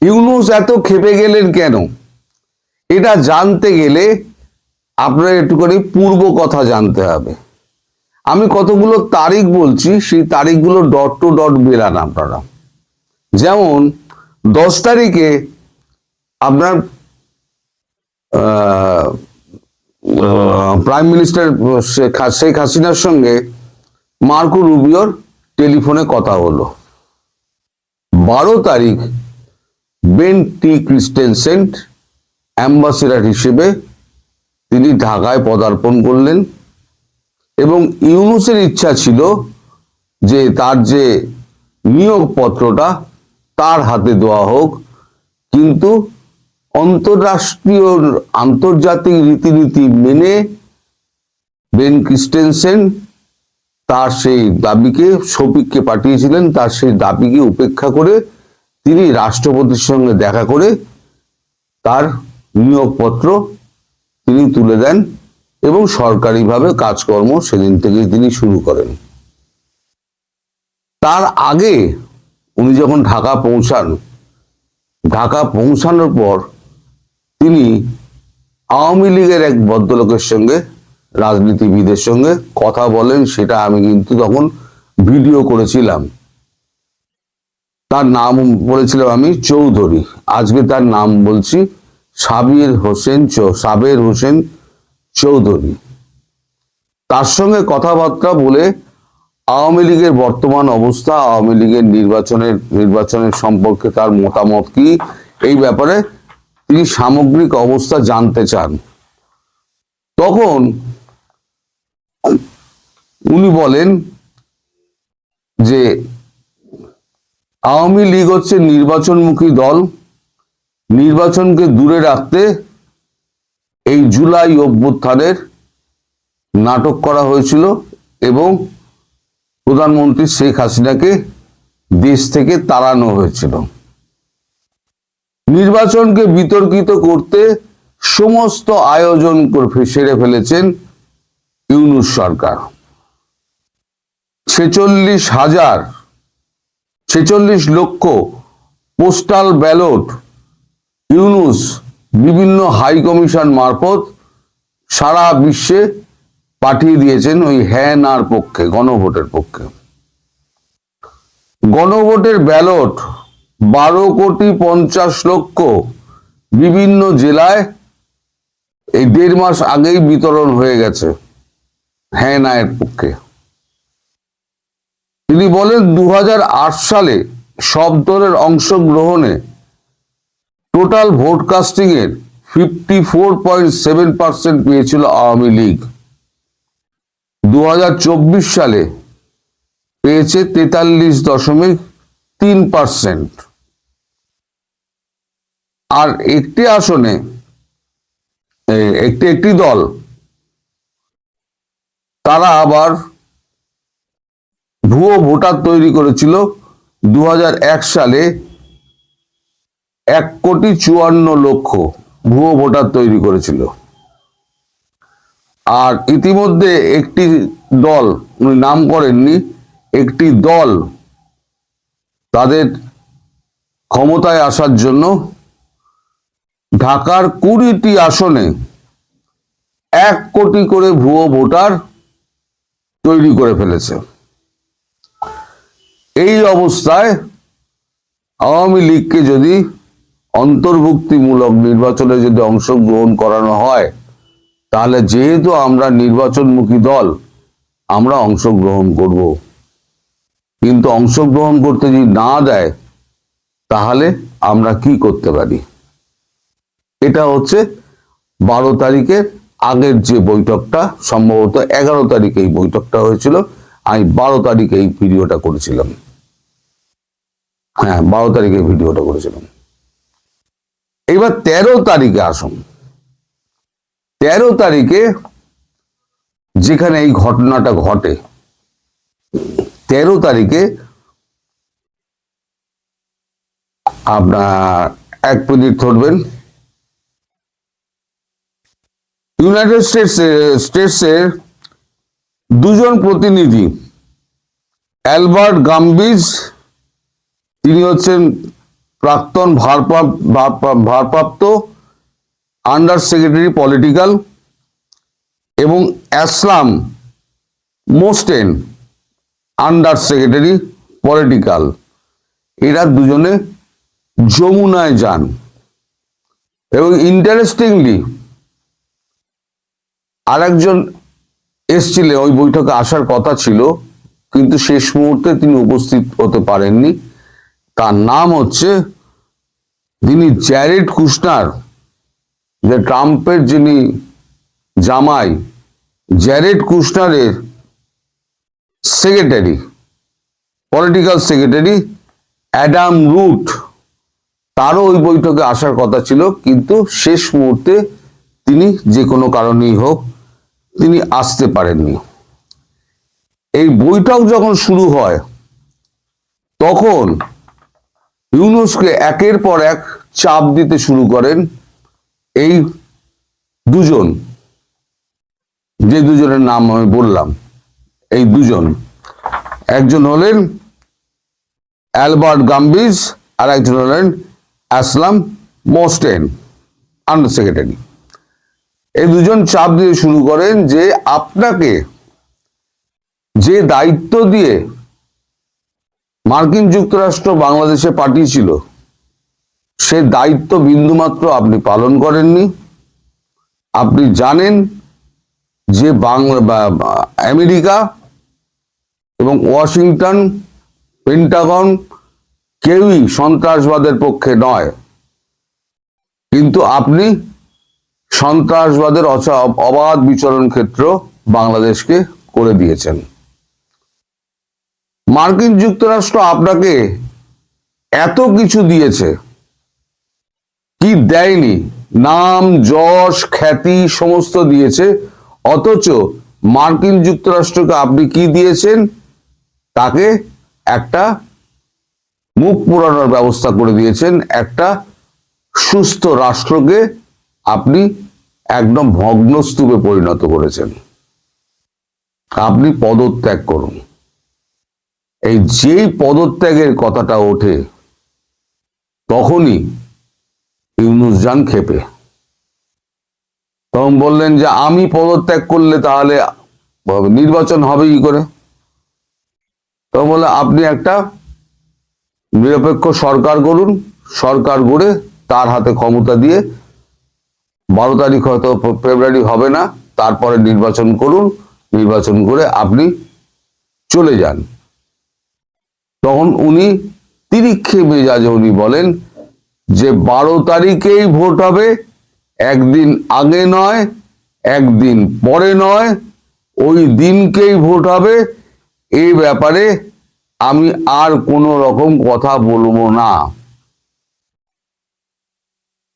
ইউনূস এত ক্ষেপে গেলেন কেন? এটা জানতে গেলে আপনার একটুখানি পূর্ব কথা জানতে হবে। আমি কতগুলো তারিখ বলছি, সেই তারিখগুলো ডট টু ডট বেরান আপনারা। যেমন 10 তারিখে আপনার প্রাইম মিনিস্টার শেখ হাসিনার সঙ্গে মার্কো রুবিওর টেলিফোনে কথা হলো। 12 তারিখ বেন টি ক্রিস্টেনসেন অ্যাম্বাসেডর হিসেবে তিনি ঢাকায় পদার্পণ করলেন এবং ইউনূসের ইচ্ছা ছিল যে তার যে নিয়োগপত্রটা তার হাতে দেওয়া হোক, কিন্তু আন্তর্জাতিক রীতিনীতি মেনে বেন ক্রিস্টেনসেন তার সেই দাবিকে, শফিককে পাঠিয়েছিলেন, তার সেই দাবিকে উপেক্ষা করে তিনি রাষ্ট্রপতির সঙ্গে দেখা করে তার নিয়োগপত্র তিনি তুলে দেন এবং সরকারিভাবে কাজকর্ম সেদিন থেকে তিনি শুরু করেন। তার আগে উনি যখন ঢাকা পৌঁছানোর পর তিনি আওয়ামী লীগের এক ভদ্রলোকের সঙ্গে, রাজনীতিবিদের সঙ্গে কথা বলেন। সেটা আমি কিন্তু তখন ভিডিও করেছিলাম। তার নাম বলেছিলাম আমি চৌধুরী, আজকে তার নাম বলছি সাবের হোসেন চৌধুরী। তার সঙ্গে কথাবার্তা বলে আওয়ামী লীগের বর্তমান অবস্থা, আওয়ামী লীগের নির্বাচনের সম্পর্কে তার মতামত কি, এই ব্যাপারে তিনি সামগ্রিক অবস্থা জানতে চান। তখন উনি বলেন যে আওয়ামী লীগ হচ্ছে নির্বাচনমুখী দল, নির্বাচনকে দূরে রাখতে এই জুলাই অভ্যুত্থানের নাটক করা হয়েছিল এবং প্রধানমন্ত্রী শেখ হাসিনাকে দেশ থেকে তাড়ানো হয়েছিল। নির্বাচনকে বিতর্কিত করতে সমস্ত আয়োজন সেরে ফেলেছেন ইউনূস সরকার। 46 লক্ষ পোস্টাল ব্যালট ইউনূস বিভিন্ন হাই কমিশন মারফত সারা বিশ্বে পাঠিয়ে দিয়েছেন ওই হ্যাঁ নার পক্ষে, গণভোটের পক্ষে। গণভোটের ব্যালট 12,50,00,000 বিভিন্ন জেলায় এই 1.5 মাস আগেই বিতরণ হয়ে গেছে হ্যাঁ না এর পক্ষে। তিনি বলেন 2008 সালে সব দলের অংশগ্রহণে টোটাল ভোট কাস্টিং এর 54.7% পেয়েছিল আওয়ামী লীগ। 2024 সালে পেয়েছে 43.3%। আর একটি আসনে একটি দল তারা আবার ভুয়ো ভোটার তৈরি করেছিল 2001 সালে 1,54,00,000 ভুয়ো ভোটার তৈরি করেছিল। আর ইতিমধ্যে একটি দল, উনি নাম করেননি, একটি দল তাদের ক্ষমতায় আসার জন্য ঢাকার 20টি আসনে 1 কোটি করে ভুয়ো ভোটার তৈরি করে ফেলেছে। এই অবস্থায় আওয়ামী লীগকে যদি অন্তর্ভুক্তিমূলক নির্বাচনে যদি অংশগ্রহণ করানো হয়, তাহলে যেহেতু আমরা নির্বাচনমুখী দল, আমরা অংশগ্রহণ করব। কিন্তু অংশগ্রহণ করতে যদি না দেয়, তাহলে আমরা কি করতে পারি? এটা হচ্ছে 12 তারিখের আগের যে বৈঠকটা, সম্ভবত 11 তারিখে এই বৈঠকটা হয়েছিল। আমি 12 তারিখে এই ভিডিওটা করেছিলাম। হ্যাঁ, 12 তারিখে ভিডিওটা করেছিলাম। এবার 13 তারিখে আসুন। 13 তারিখে যেখানে এই ঘটনাটা ঘটে, 13 তারিখে আপনার 1 মিনিট ধরবেন, ইউনাইটেড স্টেটসের 2 জন প্রতিনিধি, অ্যালবার্ট গাম্বিজ, তিনি হচ্ছেন প্রাক্তন ভারপ্রাপ্ত আন্ডার সেক্রেটারি পলিটিক্যাল এবং আসলাম মোস্টেন আন্ডার সেক্রেটারি পলিটিক্যাল, এরা দুজনে যমুনায় যান। এবং ইন্টারেস্টিংলি আরেকজন এসছিলেন, ওই বৈঠকে আসার কথা ছিল কিন্তু শেষ মুহূর্তে তিনি উপস্থিত হতে পারেননি। তার নাম হচ্ছে, তিনি জ্যারেড কুশনার, যে ট্রাম্পের যিনি জামাই, জ্যারেড কুশনারের secretary, political secretary Adam Root, তারও ওই বৈঠকে আসার কথা ছিল কিন্তু শেষ মুহূর্তে তিনি যে কোনো কারণেই হোক তিনি আসতে পারেননি। এই বৈঠক যখন শুরু হয় তখন ইউনূসকে একের পর এক চাপ দিতে শুরু করেন এই দুজন, যে দুজনের নাম আমি বললাম। এই দুজন, একজন হলেন অ্যালবার্ট গাম্বিজ আর একজন হলেন আসলাম মোস্টেন আন্ডার সেক্রেটারি। এই দুজন চাপ দিয়ে শুরু করেন যে আপনাকে যে দায়িত্ব দিয়ে মার্কিন যুক্তরাষ্ট্র বাংলাদেশে পাঠিয়েছিল সে দায়িত্ব বিন্দুমাত্র আপনি পালন করেননি। আপনি জানেন যে আমেরিকা এবং ওয়াশিংটন, পেন্টাগন কেউই সন্ত্রাসবাদের পক্ষে নয়, কিন্তু আপনি সন্ত্রাসবাদের অবাধ বিচরণ ক্ষেত্র বাংলাদেশকে করে দিয়েছেন। মার্কিন যুক্তরাষ্ট্র আপনাকে এত কিছু দিয়েছে, কি দেয়নি? নাম, যশ, খ্যাতি সমস্ত দিয়েছে, অথচ মার্কিন যুক্তরাষ্ট্রকে আপনি কি দিয়েছেন? তাকে একটা মুখ পোড়ানোর ব্যবস্থা করে দিয়েছেন। একটা সুস্থ রাষ্ট্রকে আপনি একদম ভগ্নস্তূপে পরিণত করেছেন। আপনি পদত্যাগ করুন। এই যেই পদত্যাগের কথাটা ওঠে তখনই ইউনূস যান ক্ষেপে। তখন বললেন যে আমি পদত্যাগ করলে তাহলে নির্বাচন হবে কি করে? তখন বললে আপনি একটা নিরপেক্ষ সরকার গড়ুন, সরকার গড়ে তার হাতে ক্ষমতা দিয়ে 12 তারিখ হয়তো ফেব্রুয়ারি হবে না, তারপরে নির্বাচন করুন, নির্বাচন করে আপনি চলে যান। তখন উনি তিরিক্ষে মেজাজে উনি বলেন যে 12 তারিখেই ভোট হবে, একদিন আগে নয়, একদিন পরে নয়, ওই দিনকেই ভোট হবে। এই ব্যাপারে আমি আর কোনো রকম কথা বলবো না।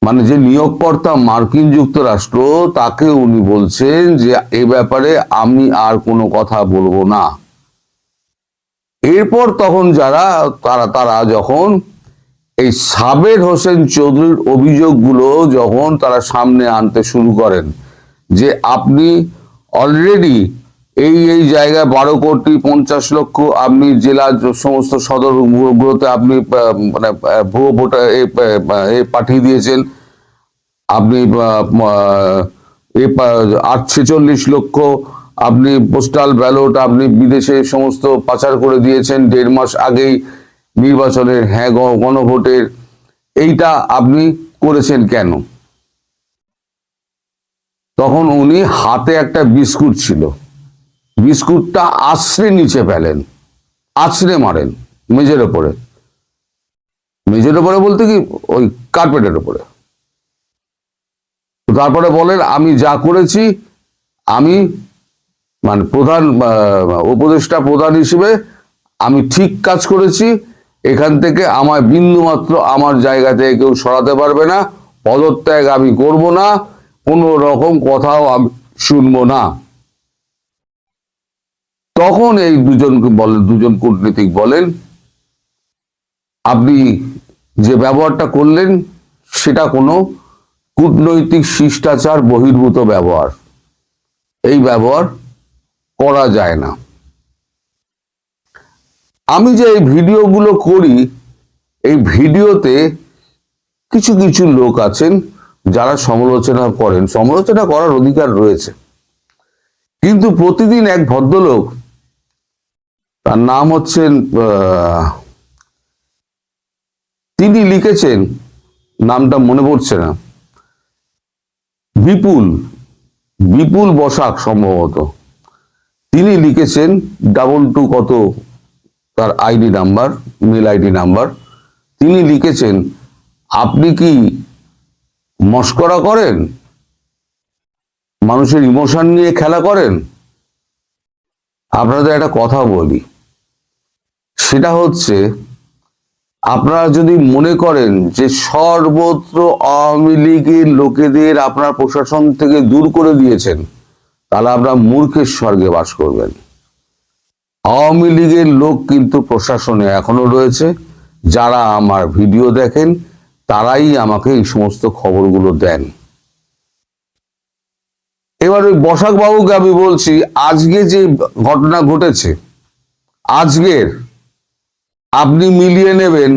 মানে যে নিয়োগকর্তা মার্কিন যুক্তরাষ্ট্র, তাকে উনি বলছেন যে এ ব্যাপারে আমি আর কোনো কথা বলবো না। এরপর তখন তারা যখন এই সাবের হোসেন চৌধুরীর অভিযোগগুলো যখন তারা সামনে আনতে শুরু করেন যে আপনি অলরেডি এই জায়গায় 12,50,00,000 আপনি জেলার সমস্ত সদরগুলোতে আপনি মানে ভুয়ো ভোটার পাঠিয়ে দিয়েছেন, আপনি 46 লক্ষ আপনি পোস্টাল ব্যালট আপনি বিদেশে সমস্ত পাচার করে দিয়েছেন 1.5 মাস আগেই নির্বাচনের, হ্যাঁ গণভোটের, এইটা আপনি করেছেন কেন? তখন উনি হাতে একটা বিস্কুট ছিল, বিস্কুটটা আছড়ে নিচে ফেলেন, আছড়ে মারেন মেঝের ওপরে। মেঝের ওপরে বলতে কি ওই কার্পেটের ওপরে। তারপরে বলেন আমি যা করেছি, আমি মানে প্রধান উপদেষ্টা প্রধান হিসেবে আমি ঠিক কাজ করেছি, এখান থেকে আমায় বিন্দুমাত্র আমার জায়গা থেকে কেউ সরাতে পারবে না, পদত্যাগ আমি করব না, কোনো রকম কথাও আমি শুনবো না। তখন এই দুজন কূটনীতিক বলেন আপনি যে ব্যবহারটা করলেন সেটা কোনো কূটনৈতিক শিষ্টাচার বহির্ভূত ব্যবহার, এই ব্যবহার করা যায় না। আমি যে এই ভিডিওগুলো করি, এই ভিডিওতে কিছু কিছু লোক আছেন যারা সমালোচনা করেন, সমালোচনা করার অধিকার রয়েছে, কিন্তু প্রতিদিন এক ভদ্রলোক, তার নাম হচ্ছেন তিনি লিখেছেন, নামটা মনে পড়ছে না, বিপুল বিপুল বসাক সম্ভবত, তিনি লিখেছেন 22 কত তার ID number, mail ID number, তিনি লিখেছেন আপনি কি মস্করা করেন, মানুষের ইমোশন নিয়ে খেলা করেন? আপনাদের একটা কথা বলি, সেটা হচ্ছে আপনারা যদি মনে করেন যে সর্বত্র আওয়ামী লীগের লোকেদের আপনার প্রশাসন থেকে দূর করে দিয়েছেন, তাহলে আপনারা মূর্খের স্বর্গে বাস করবেন। আওয়ামী লীগের লোক কিন্তু প্রশাসনে এখনো রয়েছে, যারা আমার ভিডিও দেখেন তারাই আমাকে এই সমস্ত খবরগুলো দেন। এবার ওই বসাক বাবুকে আমি বলছি, আজকে যে ঘটনা ঘটেছে, আজকের আপনি মিলিয়ে নেবেন,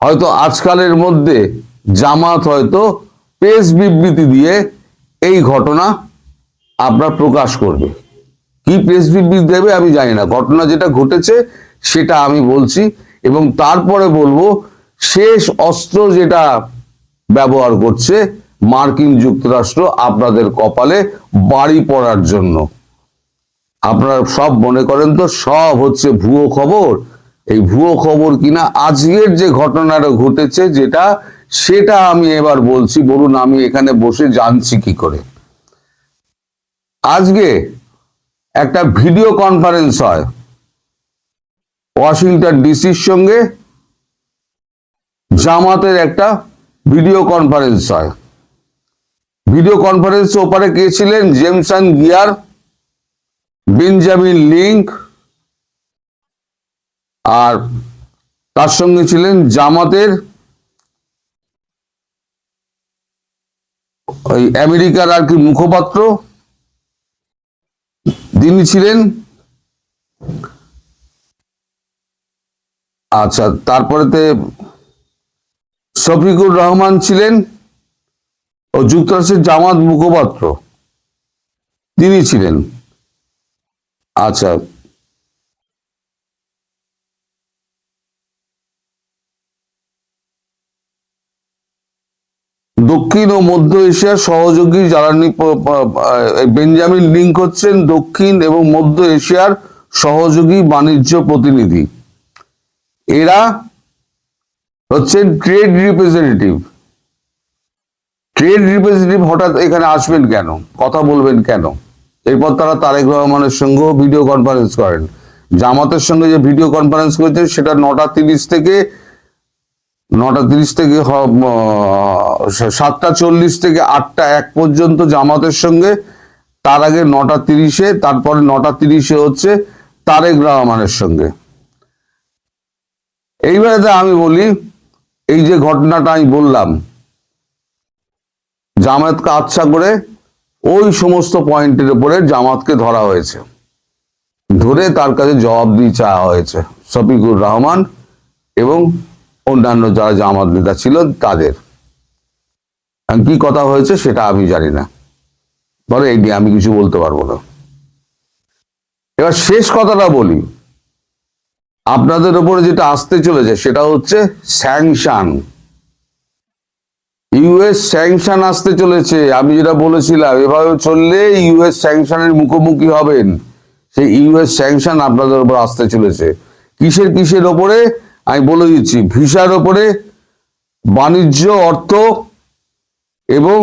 হয়তো আজকালের মধ্যে জামাত হয়তো প্রেস বিবৃতি দিয়ে এই ঘটনা আপনার প্রকাশ করবে। কি প্রেস বিবৃতি দেবে আমি জানি না, ঘটনা যেটা ঘটেছে সেটা আমি বলছি, এবং তারপরে বলবো শেষ অস্ত্র যেটা ব্যবহার করছে মার্কিন যুক্তরাষ্ট্র আপনাদের কপালে বাড়ি পড়ার জন্য। আপনারা সব মনে করেন তো সব হচ্ছে ভুয়ো খবর, এই ভুয়ো খবর কিনা আজকের যে ঘটনাটা ঘটেছে যেটা, সেটা আমি এবার বলছি, বলুন আমি এখানে বসে জানছি কি করে। আজকে একটা ভিডিও কনফারেন্স হয় ওয়াশিংটন ডিসির সঙ্গে, জামাতের একটা ভিডিও কনফারেন্স হয়। ভিডিও কনফারেন্স ওপারে কে ছিলেন? জেমসন গিয়ার, বেঞ্জামিন লিঙ্ক, আর তার সঙ্গে ছিলেন জামাতের ওই আমেরিকার আর কি মুখপাত্র, তিনি ছিলেন, আচ্ছা তারপরেতে শফিকুর রহমান ছিলেন, ও যুক্তরাষ্ট্রের জামাত মুখপাত্র তিনি ছিলেন। আচ্ছা, দক্ষিণ ও মধ্য এশিয়ার সহযোগী জ্বালানি বেঞ্জামিন লিঙ্ক হচ্ছেন দক্ষিণ এবং মধ্য এশিয়ার সহযোগী বাণিজ্য প্রতিনিধি। এরা হচ্ছেন ট্রেড রিপ্রেজেন্টেটিভ। ট্রেড রিপ্রেজেন্টেটিভ হঠাৎ এখানে আসবেন কেন, কথা বলবেন কেন? এরপর তারা তারেক রহমানের সঙ্গেও ভিডিও কনফারেন্স করেন। জামাতের সঙ্গে যে ভিডিও কনফারেন্স করেছে সেটা 9:30 থেকে 7:40 থেকে 8:01 পর্যন্ত জামাতের সঙ্গে, তার আগে 9:30, তারপরে 9:30 হচ্ছে তারেক রহমানের সঙ্গে। এইবারে আমি বলি, এই যে ঘটনাটা আমি বললাম, জামাতকে আচ্ছা করে ওই সমস্ত পয়েন্টের উপরে জামাতকে ধরা হয়েছে, ধরে তার কাছে জবাবদিহি চাওয়া হয়েছে শফিকুর রহমান এবং অন্যান্য যারা জামাত নেতা ছিল তাদের। কি কথা হয়েছে সেটা আমি জানি না, বলে এই নিয়ে আমি কিছু বলতে পারবো না। এবার শেষ কথাটা বলি, আপনাদের উপরে যেটা আসতে চলেছে সেটা হচ্ছে স্যাংশন। ইউএস স্যাংশন আসতে চলেছে। আমি যেটা বলেছিলাম, এভাবে চললে ইউএস স্যাংশনের মুখোমুখি হবেন। সেই ইউএস স্যাংশন আপনাদের উপর আসতে চলেছে। কিসের কিসের ওপরে আমি বলে দিচ্ছি, ভিসার ওপরে, বাণিজ্য, অর্থ এবং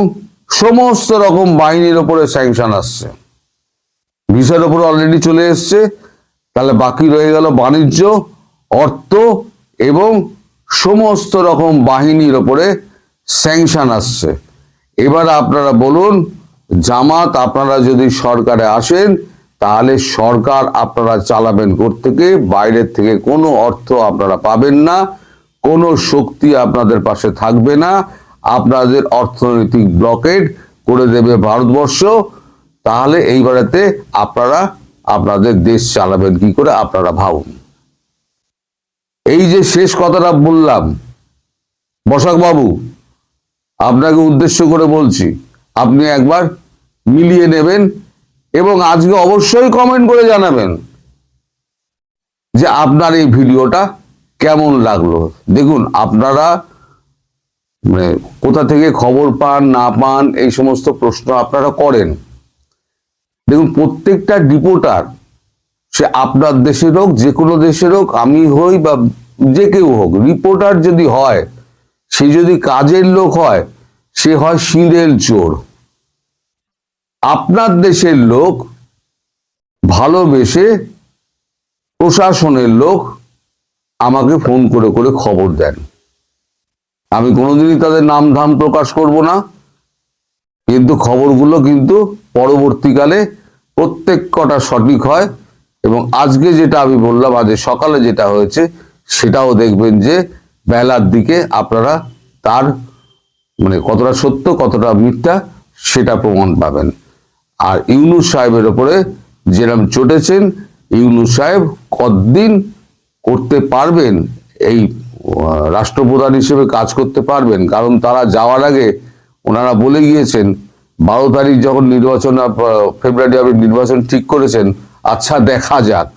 সমস্ত রকম বাহিনীর ওপরে স্যাংশন আসছে। ভিসার ওপরে অলরেডি চলে এসছে, তাহলে বাকি রয়ে গেল বাণিজ্য, অর্থ এবং সমস্ত রকম বাহিনীর ওপরে স্যাংশন আসছে। এবার আপনারা বলুন, জামাত আপনারা যদি সরকারে আসেন তাহলে সরকার আপনারা চালাবেন কোত্থেকে? বাইরের থেকে কোনো অর্থ আপনারা পাবেন না, কোনো শক্তি আপনাদের পাশে থাকবে না, আপনাদের অর্থনৈতিক ব্লকেড করে দেবে ভারতবর্ষ। তাহলে এইবারেতে আপনারা আপনাদের দেশ চালাবেন কি করে আপনারা ভাবুন। এই যে শেষ কথাটা বললাম, বসাক বাবু আপনাকে উদ্দেশ্য করে বলছি, আপনি একবার মিলিয়ে নেবেন এবং আজকে অবশ্যই কমেন্ট করে জানাবেন যে আপনার এই ভিডিওটা কেমন লাগলো। দেখুন, আপনারা মানে কোথা থেকে খবর পান না পান এই সমস্ত প্রশ্ন আপনারা করেন। দেখুন, প্রত্যেকটা রিপোর্টার, সে আপনার দেশের হোক, যে কোনো দেশের হোক, আমি হই বা যে কেউ হোক, রিপোর্টার যদি হয়, সে যদি কাজের লোক হয়, সে হয় সিঁড়েল চোর। আপনার দেশের লোক ভালোবেসে প্রশাসনের লোক আমাকে ফোন করে করে খবর দেন। আমি কোনোদিনই তাদের নাম ধাম প্রকাশ করব না, কিন্তু খবরগুলো কিন্তু পরবর্তীকালে প্রত্যেক কটা সঠিক হয়। এবং আজকে যেটা আমি বললাম, আজ সকালে যেটা হয়েছে, সেটাও দেখবেন যে বেলার দিকে আপনারা তার মানে কতটা সত্য কতটা মিথ্যা সেটা প্রমাণ পাবেন। আর ইউনূস সাহেবের ওপরে যেরকম চটেছেন, ইউনূস সাহেব কতদিন করতে পারবেন এই রাষ্ট্রপ্রধান হিসেবে কাজ করতে পারবেন? কারণ তারা যাওয়ার আগে ওনারা বলে গিয়েছেন 12 তারিখ যখন নির্বাচন, ফেব্রুয়ারি আপনি নির্বাচন ঠিক করেছেন, আচ্ছা দেখা যাক,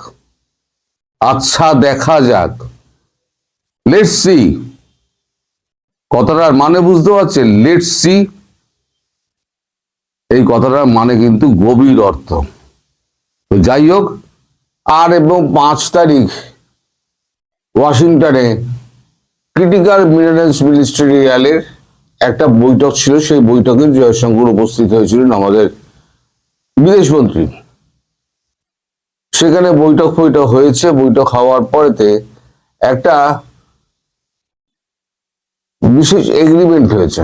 আচ্ছা দেখা যাক, লেটস সি। কথাটার মানে বুঝতে পারছেন? লেটস সি, এই কথাটার মানে কিন্তু গভীর অর্থ। তো যাই হোক, আর এবং 5 তারিখ ওয়াশিংটনে ক্রিটিক্যাল মিনারেলস মিনিস্ট্রিয়ালের একটা বৈঠক ছিল। সেই বৈঠকে জয়শঙ্কর উপস্থিত হয়েছিলেন, আমাদের বিদেশমন্ত্রী। সেখানে বৈঠক হয়েছে। বৈঠক হওয়ার পরেতে একটা বিশেষ এগ্রিমেন্ট হয়েছে।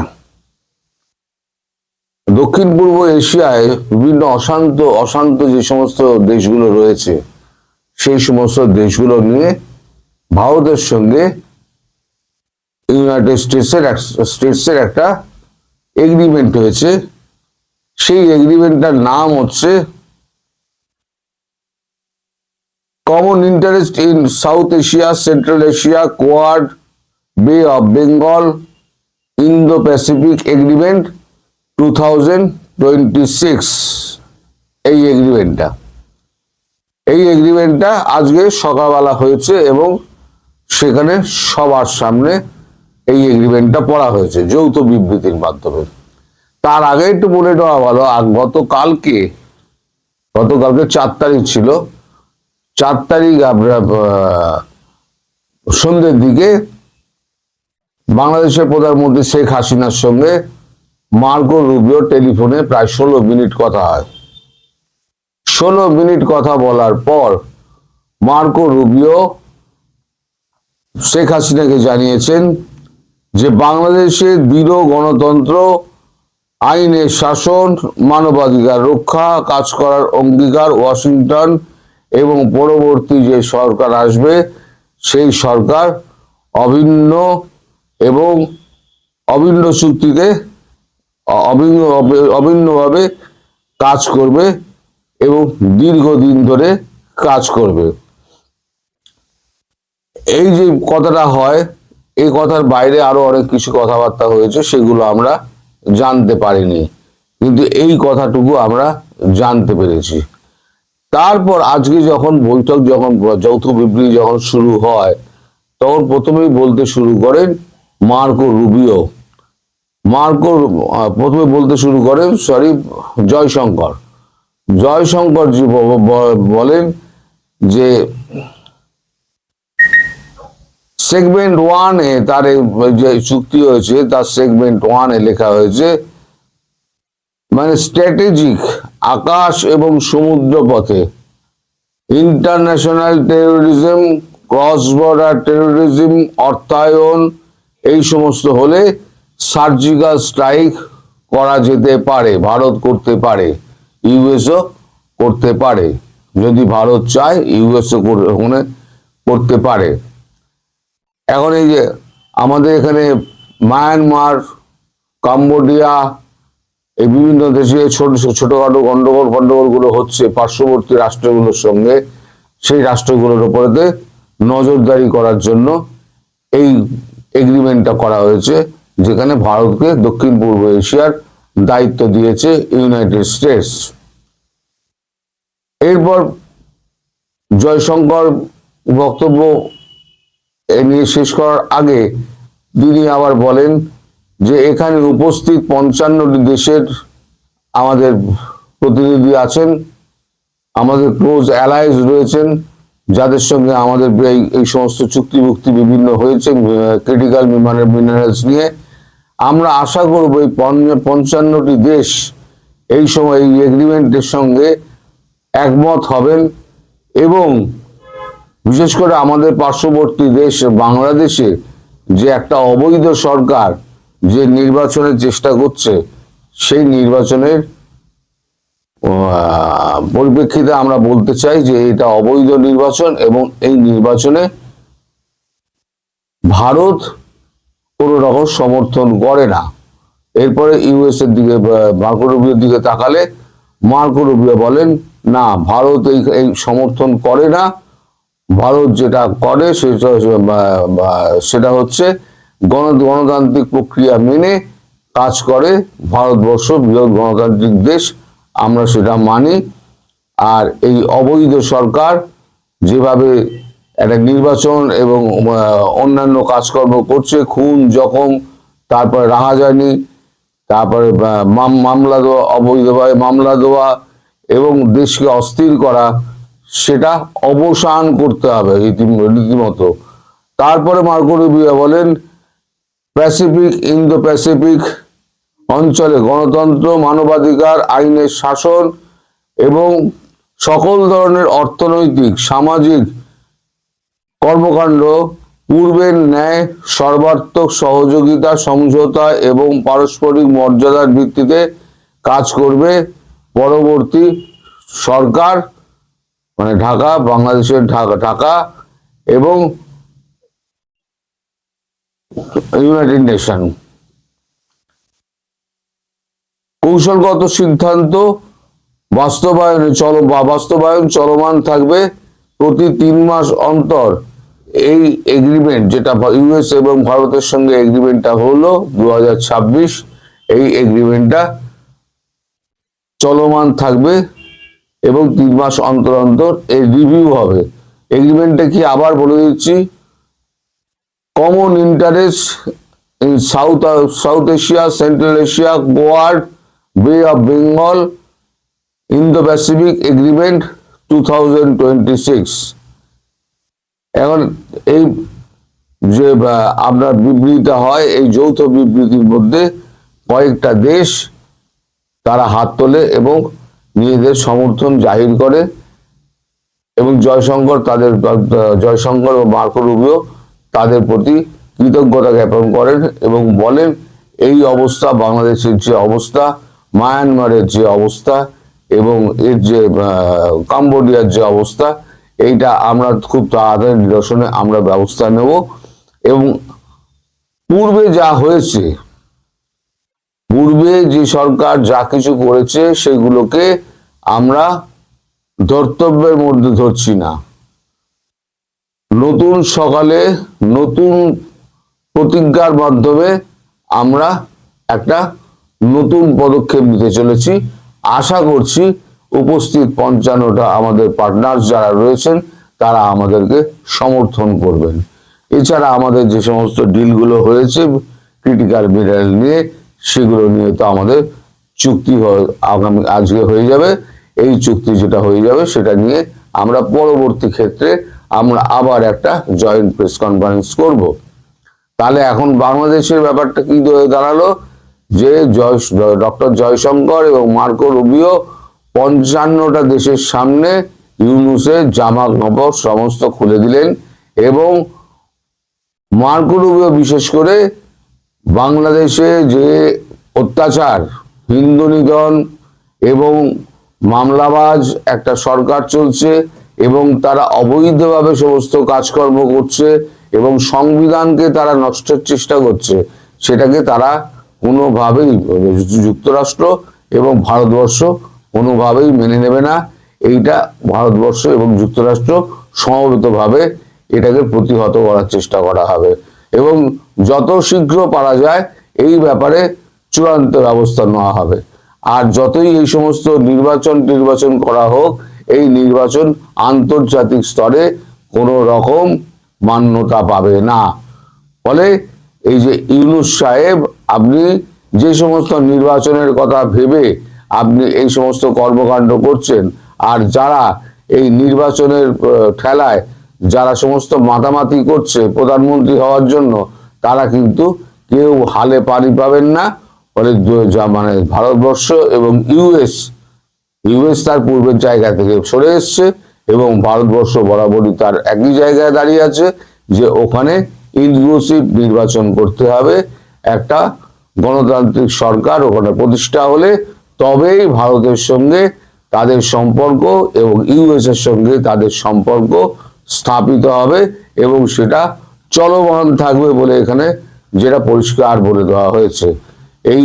দক্ষিণ পূর্ব এশিয়ায় বিভিন্ন অশান্ত যে সমস্ত দেশগুলো রয়েছে, সেই সমস্ত দেশগুলো নিয়ে ভারতের সঙ্গে ইউনাইটেড স্টেটসের একটা এগ্রিমেন্ট হয়েছে। সেই এগ্রিমেন্টটার নাম হচ্ছে common interest in South Asia, Central Asia, Quad, bay of Bengal, Indo Pacific agreement 2026। এই এগ্রিমেন্টটা আজকে সকালবেলা হয়েছে এবং সেখানে সবার সামনে এই এগ্রিমেন্টটা পড়া হয়েছে যৌথ বিবৃতির মাধ্যমে। তার আগে একটু বলে দেওয়া ভালো, গতকালকে 4 তারিখ ছিল। 4 তারিখ আমরা সন্ধ্যের দিকে বাংলাদেশের প্রধানমন্ত্রী শেখ হাসিনার সঙ্গে মার্কো রুবিও টেলিফোনে প্রায় 16 মিনিট কথা হয়। 16 মিনিট কথা বলার পর মার্কো রুবিও শেখ হাসিনাকে জানিয়েছেন যে বাংলাদেশে দৃঢ় গণতন্ত্র, আইনের শাসন, মানবাধিকার রক্ষা কাজ করার অঙ্গীকার ওয়াশিংটন এবং পরবর্তী যে সরকার আসবে সেই সরকার অভিন্ন চুক্তিতে অভিন্নভাবে কাজ করবে এবং দীর্ঘদিন ধরে কাজ করবে। এই যে কথাটা হয়, এই কথার বাইরে আরো অনেক কিছু কথাবার্তা হয়েছে, সেগুলো আমরা জানতে পারিনি, কিন্তু এই কথাটুকু আমরা জানতে পেরেছি। তারপর আজকে যখন বৈঠক, যখন যৌথ বিবৃতি যখন শুরু হয়, তখন প্রথমেই বলতে শুরু করেন মার্কো রুবিও। প্রথমে বলতে শুরু করেন জয়শঙ্কর জি বলেন যে সেগমেন্ট 1-এ তার যে চুক্তি হয়েছে, তার সেগমেন্ট 1-এ লেখা হয়েছে মানে স্ট্র্যাটেজিক আকাশ এবং সমুদ্র পথে international terrorism, cross border terrorism, অর্থায়ন, এই সমস্ত হলে সার্জিক্যাল স্ট্রাইক করা যেতে পারে, ভারত করতে পারে, ইউএসও করতে পারে। যদি ভারত চায় ইউএসও করতে পারে। এখন এই যে আমাদের এখানে মায়ানমার, কম্বোডিয়া, এই বিভিন্ন দেশে ছোটখাটো গন্ডগোল গুলো হচ্ছে পার্শ্ববর্তী রাষ্ট্রগুলোর সঙ্গে, সেই রাষ্ট্রগুলোর উপরে নজরদারি করার জন্য এই এগ্রিমেন্টটা করা হয়েছে, যেখানে ভারতকে দক্ষিণ পূর্ব এশিয়ার দায়িত্ব দিয়েছে ইউনাইটেড স্টেটস। এরপর জয়শঙ্কর বক্তব্য নিয়ে শেষ করার আগে তিনি আবার বলেন যে এখানে উপস্থিত 55টি দেশের আমাদের প্রতিনিধি আছেন, আমাদের ক্লোজ অ্যালাইজ রয়েছেন, যাদের সঙ্গে আমাদের এই সমস্ত চুক্তিভুক্তি বিভিন্ন হয়েছে ক্রিটিক্যাল মিনারেলস নিয়ে। আমরা আশা করব এই 55টি দেশ এই সময় এই এগ্রিমেন্টের সঙ্গে একমত হবেন এবং বিশেষ করে আমাদের পার্শ্ববর্তী দেশ বাংলাদেশে যে একটা অবৈধ সরকার যে নির্বাচনের চেষ্টা করছে, সেই নির্বাচনের পরিপ্রেক্ষিতে আমরা বলতে চাই যে এটা অবৈধ নির্বাচন এবং এই নির্বাচনে ভারত কোনো রকম সমর্থন করে না। এরপরে ইউএস এর দিকে মার্কো রুবিওর দিকে তাকালে মার্কো রুবিও বলেন না, ভারত এই সমর্থন করে না। ভারত যেটা করে সেটা হচ্ছে গণতান্ত্রিক প্রক্রিয়া মেনে কাজ করে। ভারতবর্ষ বৃহৎ গণতান্ত্রিক দেশ, আমরা সেটা মানি। আর এই অবৈধ সরকার যেভাবে একটা নির্বাচন এবং অন্যান্য কাজকর্ম করছে, খুন জখম, তারপরে রাহাজানি, তারপরে মামলা দেওয়া, অবৈধভাবে মামলা দেওয়া এবং দেশকে অস্থির করা, সেটা অবসান করতে হবে রীতিমতো। তারপরে মার্কো রুবিও বলেন ইন্দো প্যাসিফিক অঞ্চলে গণতন্ত্র, মানবাধিকার, আইনের শাসন এবং সকল ধরনের অর্থনৈতিক সামাজিক কর্মকাণ্ড পূর্বের ন্যায় সর্বাত্মক সহযোগিতা, সমঝোতা এবং পারস্পরিক মর্যাদার ভিত্তিতে কাজ করবে। পরবর্তী সরকার মানে ঢাকা, বাংলাদেশের ঢাকা এবং ইউনাইটেড নেশন কৌশলগত সিদ্ধান্ত বাস্তবায়ন চলমান থাকবে। প্রতি 3 মাস অন্তর এই এগ্রিমেন্ট, যেটা ইউএস এবং ভারতের সঙ্গে এগ্রিমেন্টটা হলো 2026, এই এগ্রিমেন্টটা চলমান থাকবে এবং 3 মাস অন্তর অন্তর এই রিভিউ হবে। এগ্রিমেন্টটা কি আবার বলে দিচ্ছি, common interest in South Asia, Central Asia, Quad, bay of Bengal, Indo Pacific agreement 2026। এখন এই যে আপনার বিবৃতিটা হয়, এই যৌথ বিবৃতির মধ্যে কয়েকটা দেশ তারা হাত তোলে এবং নিজেদের সমর্থন জাহির করে এবং জয়শঙ্কর ও মার্কো রুবিও তাদের প্রতি কৃতজ্ঞতা জ্ঞাপন করেন এবং বলেন এই অবস্থা, বাংলাদেশের যে অবস্থা, মায়ানমারের যে অবস্থা এবং এর যে কম্বোডিয়ার যে অবস্থা, এইটা আমরা খুব তাড়াতাড়ি নিরসনে আমরা ব্যবস্থা নেব এবং পূর্বে যা হয়েছে, পূর্বে যে সরকার যা কিছু করেছে সেগুলোকে আমরা ধর্তব্যের মধ্যে ধরছি না। নতুন সকালে নতুন প্রতিজ্ঞার মাধ্যমে আমরা একটা নতুন পদক্ষেপ নিতে চলেছি। আশা করছি উপস্থিত 55টা আমাদের পার্টনার যারা রয়েছেন তারা আমাদেরকে সমর্থন করবেন। এছাড়া আমাদের যে সমস্ত ডিলগুলো হয়েছে ক্রিটিক্যাল মিনারেল নিয়ে, সেগুলো নিয়ে তো আমাদের চুক্তি আজকে হয়ে যাবে। এই চুক্তি যেটা হয়ে যাবে সেটা নিয়ে আমরা পরবর্তী ক্ষেত্রে আমরা আবার একটা জয়েন্ট প্রেস কনফারেন্স করব। তাহলে এখন বাংলাদেশের ব্যাপারটা কি দাঁড়ালো যে ডক্টর জয়শঙ্কর এবং মার্কো রুবিও 55টা দেশের সামনে ইউনুসের জামা কাপড় সমস্ত খুলে দিলেন এবং মার্কো রুবিও বিশেষ করে বাংলাদেশে যে অত্যাচার, হিন্দু নিধন এবং মামলাবাজ একটা সরকার চলছে এবং তারা অবৈধভাবে সমস্ত কাজকর্ম করছে এবং সংবিধানকে তারা নষ্টের চেষ্টা করছে, সেটাকে তারা কোনোভাবেই যুক্তরাষ্ট্র এবং ভারতবর্ষ কোনোভাবেই মেনে নেবে না। এইটা ভারতবর্ষ এবং যুক্তরাষ্ট্র সমবেতভাবে এটাকে প্রতিহত করার চেষ্টা করা হবে এবং যত শীঘ্র পারা যায় এই ব্যাপারে চূড়ান্ত ব্যবস্থা নেওয়া হবে। আর যতই এই সমস্ত নির্বাচন করা হোক, এই নির্বাচন আন্তর্জাতিক স্তরে কোনো রকম মান্যতা পাবে না। ফলে এই যে ইউনূস সাহেব, আপনি যে সমস্ত নির্বাচনের কথা ভেবে আপনি এই সমস্ত কর্মকাণ্ড করছেন, আর যারা এই নির্বাচনের ঠেলায় যারা সমস্ত মাতামাতি করছে প্রধানমন্ত্রী হওয়ার জন্য, তারা কিন্তু কেউ হালে পানি পাবেন না। ফলে মানে ভারতবর্ষ এবং ইউএস তার পূর্বের জায়গা থেকে সরে এসছে এবং ভারতবর্ষ বরাবরই তার একই জায়গায় দাঁড়িয়ে আছে যে ওখানে ইনক্লুসিভ নির্বাচন করতে হবে। একটা গণতান্ত্রিক সরকার ওখানে প্রতিষ্ঠা হলে তবেই ভারতের সঙ্গে তাদের সম্পর্ক এবং ইউএস এর সঙ্গে তাদের সম্পর্ক স্থাপিত হবে এবং সেটা চলমান থাকবে বলে এখানে যেটা পরিষ্কার বলে দেওয়া হয়েছে। এই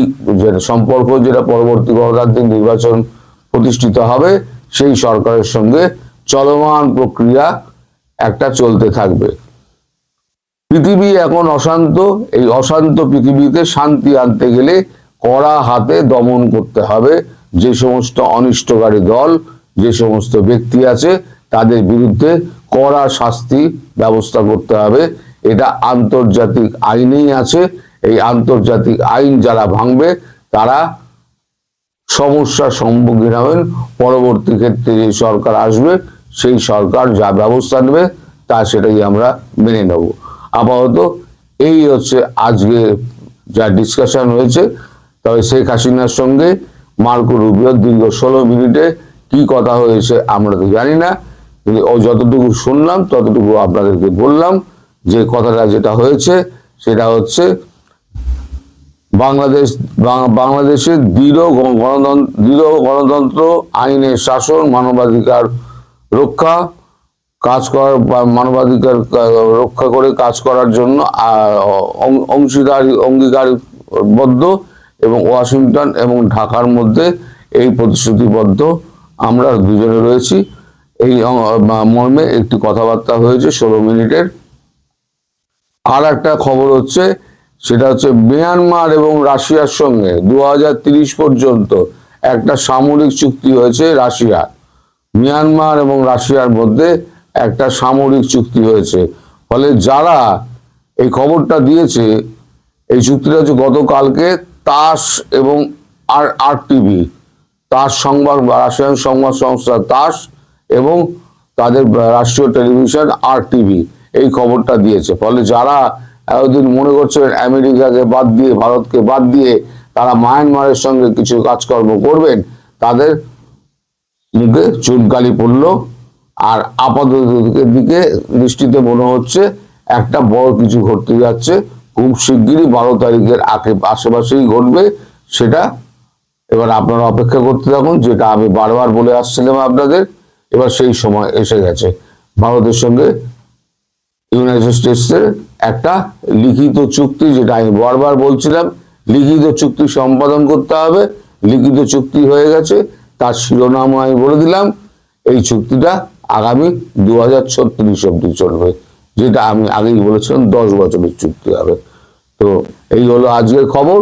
সম্পর্ক যেটা পরবর্তী গণতান্ত্রিক নির্বাচন প্রতিষ্ঠিত হবে, সেই সরকারের সঙ্গে চলমান প্রক্রিয়া একটা চলতে থাকবে। পৃথিবী এখন অশান্ত। এই অশান্ত পৃথিবীতে শান্তি আনতে গেলে কড়া হাতে দমন করতে হবে যে সমস্ত অনিষ্টকারী দল, যে সমস্ত ব্যক্তি আছে, তাদের বিরুদ্ধে কড়া শাস্তি ব্যবস্থা করতে হবে। এটা আন্তর্জাতিক আইনেই আছে। এই আন্তর্জাতিক আইন যারা ভাঙবে তারা সমস্যার সম্মুখীন হবেন। পরবর্তী ক্ষেত্রে যে সরকার আসবে, সেই সরকার যা ব্যবস্থা নেবে তা সেটাই আমরা মেনে নেব। আপাতত এই হচ্ছে আজকে যা ডিসকাশন হয়েছে। তবে শেখ হাসিনার সঙ্গে মার্কো রুবিওর দীর্ঘ 16 মিনিটে কি কথা হয়েছে আমরা তো জানি না, কিন্তু ও যতটুকু শুনলাম ততটুকু আপনাদেরকে বললাম। যে কথাটা যেটা হয়েছে সেটা হচ্ছে বাংলাদেশের দৃঢ় গণতন্ত্র, আইনের শাসন, মানবাধিকার রক্ষা মানবাধিকার রক্ষা করে কাজ করার জন্য অঙ্গীকারবদ্ধ এবং ওয়াশিংটন এবং ঢাকার মধ্যে এই প্রতিশ্রুতিবদ্ধ আমরা দুজনে রয়েছি। এই মর্মে একটি কথাবার্তা হয়েছে 16 মিনিটের। আর একটা খবর হচ্ছে, সেটা হচ্ছে মিয়ানমার এবং রাশিয়ার সঙ্গে 2030 পর্যন্ত একটা সামরিক চুক্তি হয়েছে। মিয়ানমার এবং রাশিয়ার মধ্যে একটা সামরিক চুক্তি হয়েছে। ফলে যারা এই খবরটা দিয়েছে, এই চুক্তিটা হচ্ছে গতকালকে তাস এবং RTV, তাস সংবাদ, রাশিয়ান সংবাদ সংস্থা তাস এবং তাদের রাষ্ট্রীয় টেলিভিশন RTV এই খবরটা দিয়েছে। ফলে যারা এতদিন মনে করছেন আমেরিকাকে বাদ দিয়ে, ভারতকে বাদ দিয়ে তারা মায়ানমারের সঙ্গে কিছু কাজকর্ম করবেন, তাদের মুখে চুনকালি পড়ল। আর আপাতত দিকে দৃষ্টিতে মনে হচ্ছে একটা বড় কিছু ঘটতে যাচ্ছে। খুব শিগগিরই 12 তারিখের আশেপাশেই ঘটবে। সেটা এবার আপনারা অপেক্ষা করতে থাকুন। যেটা আমি বারবার বলে আসছিলাম আপনাদের, এবার সেই সময় এসে গেছে। ভারতের সঙ্গে ইউনাইটেড স্টেটসের একটা লিখিত চুক্তি, যেটা আমি বারবার বলছিলাম, লিখিত চুক্তি সম্পাদন করতে হবে। লিখিত চুক্তি হয়ে গেছে, তার শিরোনাম আমি বলে দিলাম। এই চুক্তিটা আগামী 2036 অব্দি চলবে, যেটা আমি আগেই বলেছিলাম 10 বছরের চুক্তি হবে। তো এই হলো আজকের খবর।